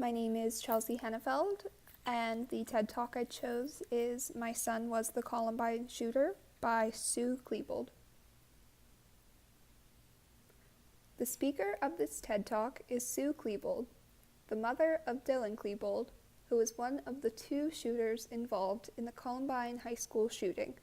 My name is Chelsea Hennefeld, and the TED Talk I chose is My Son Was the Columbine Shooter by Sue Klebold. The speaker of this TED Talk is Sue Klebold, the mother of Dylan Klebold, who was one of the 2 shooters involved in the Columbine High School shooting.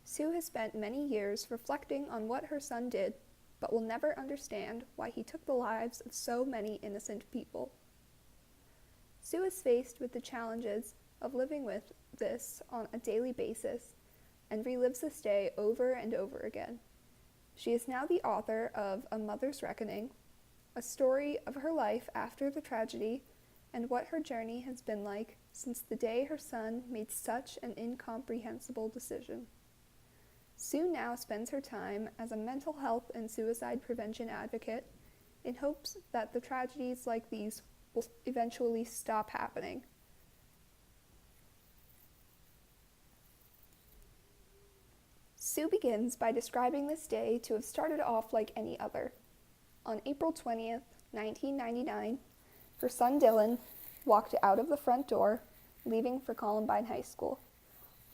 Sue has spent many years reflecting on what her son did, but will never understand why he took the lives of so many innocent people. Sue is faced with the challenges of living with this on a daily basis and relives this day over and over again. She is now the author of A Mother's Reckoning, a story of her life after the tragedy and what her journey has been like since the day her son made such an incomprehensible decision. Sue now spends her time as a mental health and suicide prevention advocate in hopes that the tragedies like these will eventually stop happening. Sue begins by describing this day to have started off like any other. On April 20th, 1999, her son Dylan walked out of the front door, leaving for Columbine High School.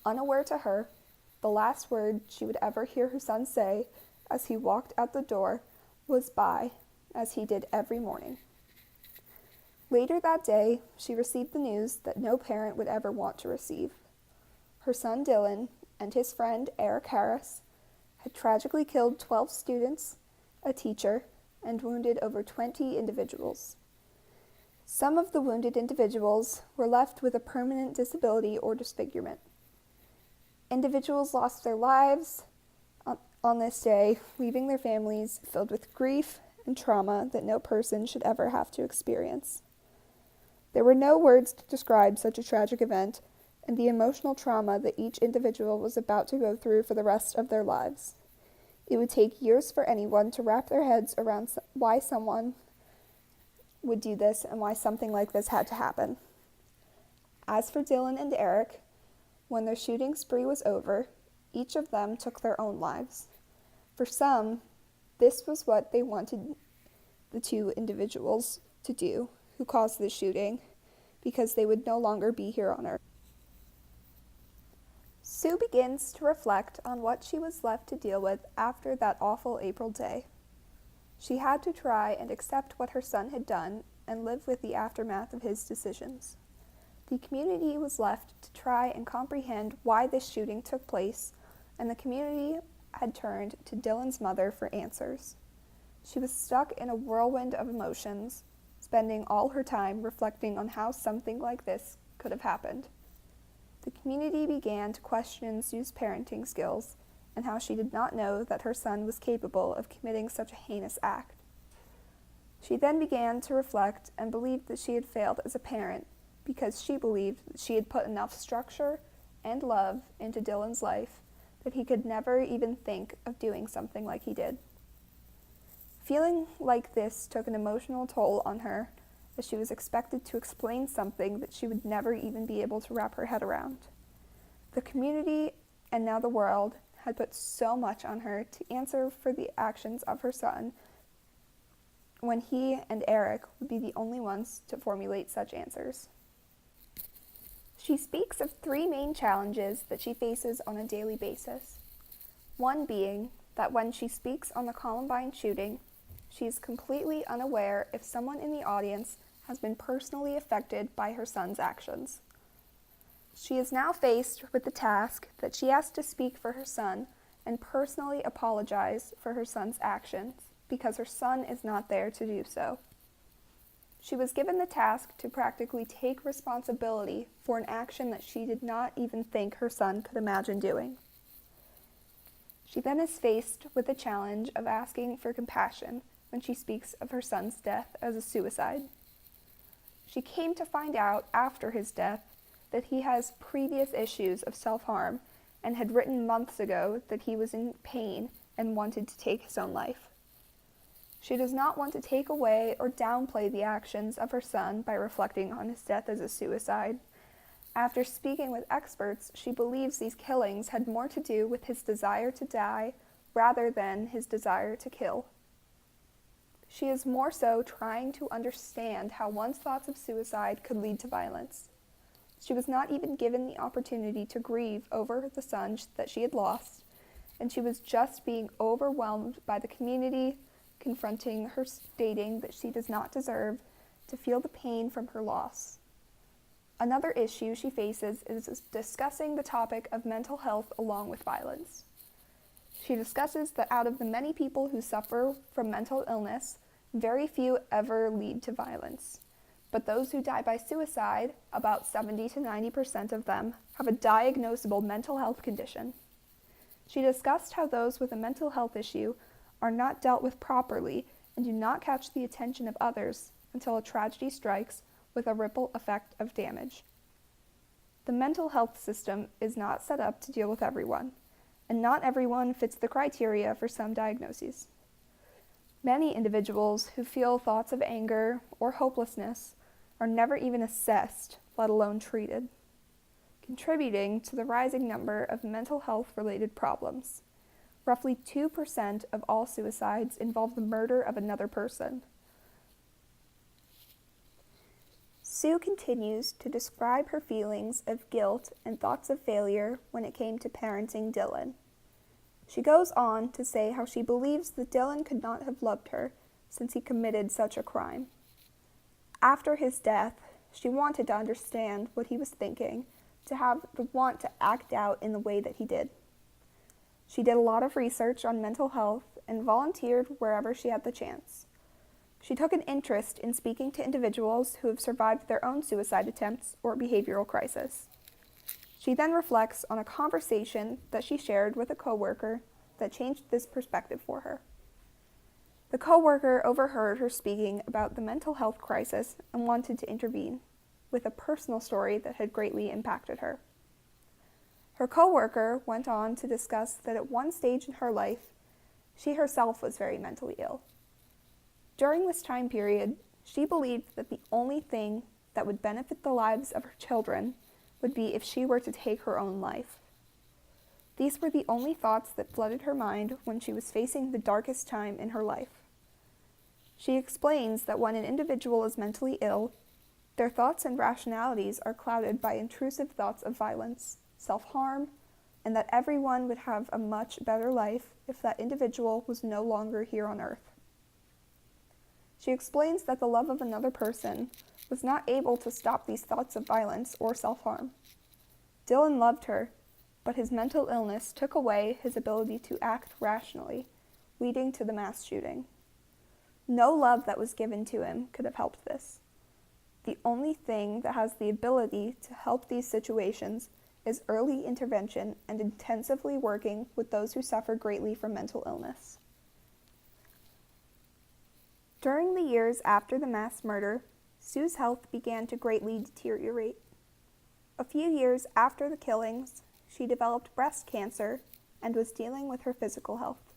Unaware to her, the last word she would ever hear her son say as he walked out the door was bye, as he did every morning. Later that day, she received the news that no parent would ever want to receive. Her son Dylan and his friend Eric Harris had tragically killed 12 students, a teacher, and wounded over 20 individuals. Some of the wounded individuals were left with a permanent disability or disfigurement. Individuals lost their lives on this day, leaving their families filled with grief and trauma that no person should ever have to experience. There were no words to describe such a tragic event and the emotional trauma that each individual was about to go through for the rest of their lives. It would take years for anyone to wrap their heads around why someone would do this and why something like this had to happen. As for Dylan and Eric, when their shooting spree was over, each of them took their own lives. For some, this was what they wanted the 2 individuals to do who caused the shooting, because they would no longer be here on Earth. Sue begins to reflect on what she was left to deal with after that awful April day. She had to try and accept what her son had done and live with the aftermath of his decisions. The community was left to try and comprehend why this shooting took place, and the community had turned to Dylan's mother for answers. She was stuck in a whirlwind of emotions, spending all her time reflecting on how something like this could have happened. The community began to question Sue's parenting skills and how she did not know that her son was capable of committing such a heinous act. She then began to reflect and believed that she had failed as a parent because she believed that she had put enough structure and love into Dylan's life that he could never even think of doing something like he did. Feeling like this took an emotional toll on her, as she was expected to explain something that she would never even be able to wrap her head around. The community, and now the world, had put so much on her to answer for the actions of her son, when he and Eric would be the only ones to formulate such answers. She speaks of 3 main challenges that she faces on a daily basis. One being that when she speaks on the Columbine shooting, she is completely unaware if someone in the audience has been personally affected by her son's actions. She is now faced with the task that she has to speak for her son and personally apologize for her son's actions because her son is not there to do so. She was given the task to practically take responsibility for an action that she did not even think her son could imagine doing. She then is faced with the challenge of asking for compassion when she speaks of her son's death as a suicide. She came to find out after his death that he has previous issues of self-harm and had written months ago that he was in pain and wanted to take his own life. She does not want to take away or downplay the actions of her son by reflecting on his death as a suicide. After speaking with experts, she believes these killings had more to do with his desire to die rather than his desire to kill. She is more so trying to understand how one's thoughts of suicide could lead to violence. She was not even given the opportunity to grieve over the son that she had lost, and she was just being overwhelmed by the community, confronting her, stating that she does not deserve to feel the pain from her loss. Another issue she faces is discussing the topic of mental health along with violence. She discusses that out of the many people who suffer from mental illness, very few ever lead to violence. But those who die by suicide, about 70 to 90% of them, have a diagnosable mental health condition. She discussed how those with a mental health issue are not dealt with properly and do not catch the attention of others until a tragedy strikes with a ripple effect of damage. The mental health system is not set up to deal with everyone, and not everyone fits the criteria for some diagnoses. Many individuals who feel thoughts of anger or hopelessness are never even assessed, let alone treated, contributing to the rising number of mental health-related problems. Roughly 2% of all suicides involve the murder of another person. Sue continues to describe her feelings of guilt and thoughts of failure when it came to parenting Dylan. She goes on to say how she believes that Dylan could not have loved her since he committed such a crime. After his death, she wanted to understand what he was thinking, to have the want to act out in the way that he did. She did a lot of research on mental health and volunteered wherever she had the chance. She took an interest in speaking to individuals who have survived their own suicide attempts or behavioral crisis. She then reflects on a conversation that she shared with a coworker that changed this perspective for her. The coworker overheard her speaking about the mental health crisis and wanted to intervene, with a personal story that had greatly impacted her. Her coworker went on to discuss that at one stage in her life, she herself was very mentally ill. During this time period, she believed that the only thing that would benefit the lives of her children would be if she were to take her own life. These were the only thoughts that flooded her mind when she was facing the darkest time in her life. She explains that when an individual is mentally ill, their thoughts and rationalities are clouded by intrusive thoughts of violence, self-harm, and that everyone would have a much better life if that individual was no longer here on earth. She explains that the love of another person was not able to stop these thoughts of violence or self-harm. Dylan loved her, but his mental illness took away his ability to act rationally, leading to the mass shooting. No love that was given to him could have helped this. The only thing that has the ability to help these situations is early intervention and intensively working with those who suffer greatly from mental illness. During the years after the mass murder, Sue's health began to greatly deteriorate. A few years after the killings, she developed breast cancer and was dealing with her physical health.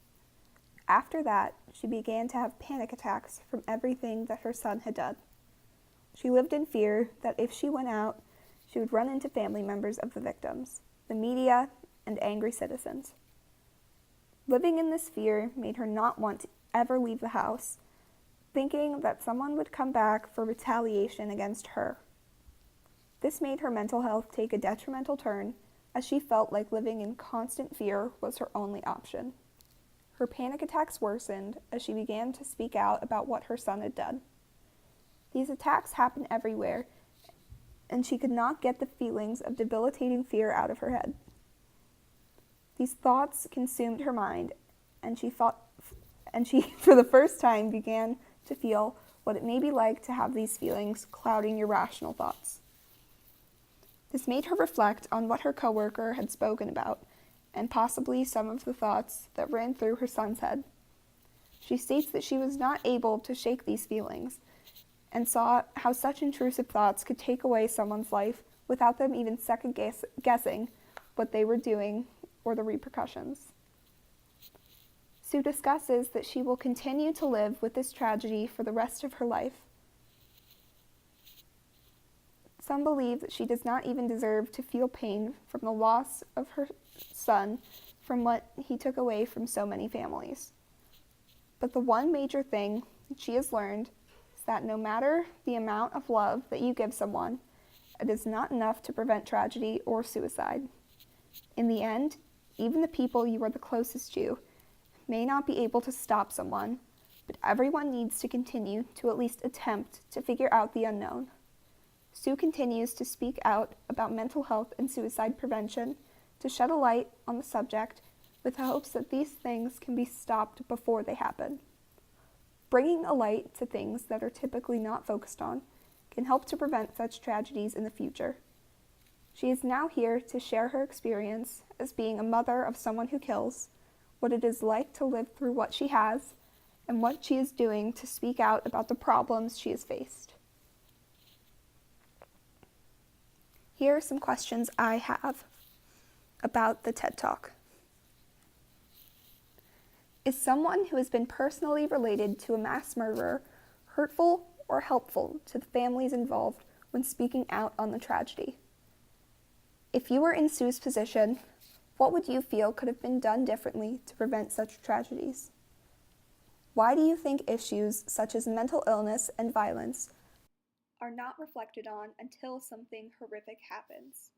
After that, she began to have panic attacks from everything that her son had done. She lived in fear that if she went out, she would run into family members of the victims, the media, and angry citizens. Living in this fear made her not want to ever leave the house, thinking that someone would come back for retaliation against her. This made her mental health take a detrimental turn, as she felt like living in constant fear was her only option. Her panic attacks worsened as she began to speak out about what her son had done. These attacks happened everywhere, and she could not get the feelings of debilitating fear out of her head. These thoughts consumed her mind, and she for the first time began to feel what it may be like to have these feelings clouding your rational thoughts. This made her reflect on what her coworker had spoken about, and possibly some of the thoughts that ran through her son's head. She states that she was not able to shake these feelings, and saw how such intrusive thoughts could take away someone's life without them even second-guessing what they were doing or the repercussions. Sue discusses that she will continue to live with this tragedy for the rest of her life. Some believe that she does not even deserve to feel pain from the loss of her son from what he took away from so many families. But the one major thing that she has learned is that no matter the amount of love that you give someone, it is not enough to prevent tragedy or suicide. In the end, even the people you are the closest to may not be able to stop someone, but everyone needs to continue to at least attempt to figure out the unknown. Sue continues to speak out about mental health and suicide prevention to shed a light on the subject with hopes that these things can be stopped before they happen. Bringing a light to things that are typically not focused on can help to prevent such tragedies in the future. She is now here to share her experience as being a mother of someone who kills, what it is like to live through what she has, and what she is doing to speak out about the problems she has faced. Here are some questions I have about the TED Talk. Is someone who has been personally related to a mass murderer hurtful or helpful to the families involved when speaking out on the tragedy? If you were in Sue's position, what would you feel could have been done differently to prevent such tragedies? Why do you think issues such as mental illness and violence are not reflected on until something horrific happens?